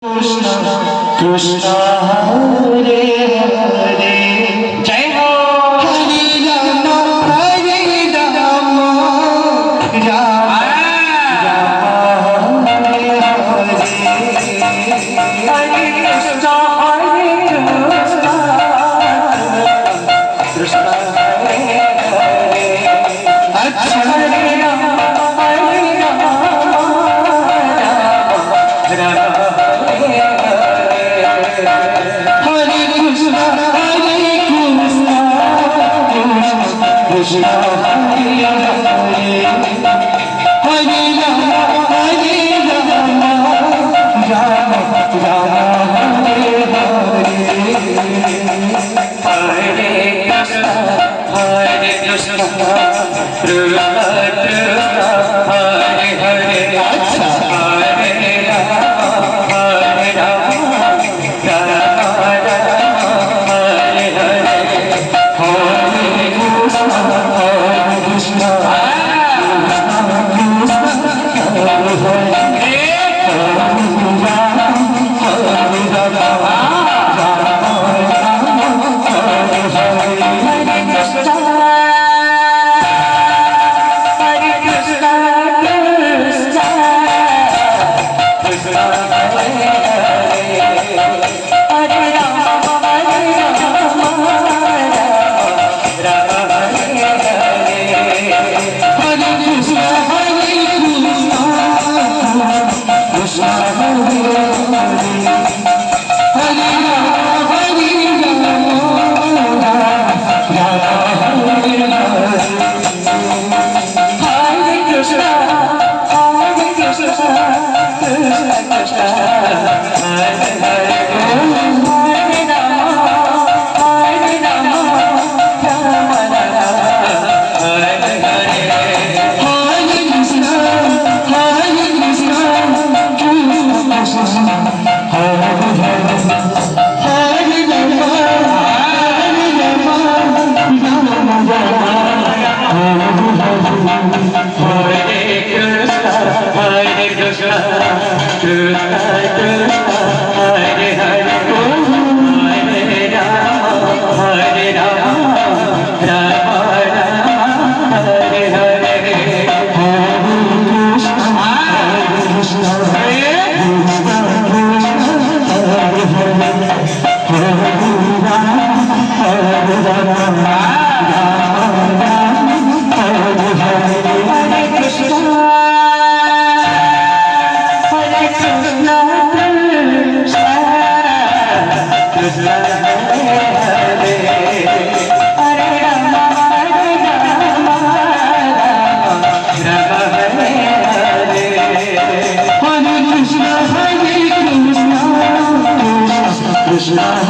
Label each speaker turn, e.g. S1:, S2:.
S1: Krishna Krishna Hare Hare Jai Ho Hare Rama Hare Rama Rama Rama Hare Hare Hare Krishna Krishna Hare Hare Acha Hare Rama Hare Rama Rama Krishna Hare Hare Hare Rama Hare Rama Rama Rama Hare Hare Hare Krishna Hare Krishna Krishna Krishna Hare Hare Hare Rama Hare Rama Rama Rama Hare Hare Krishna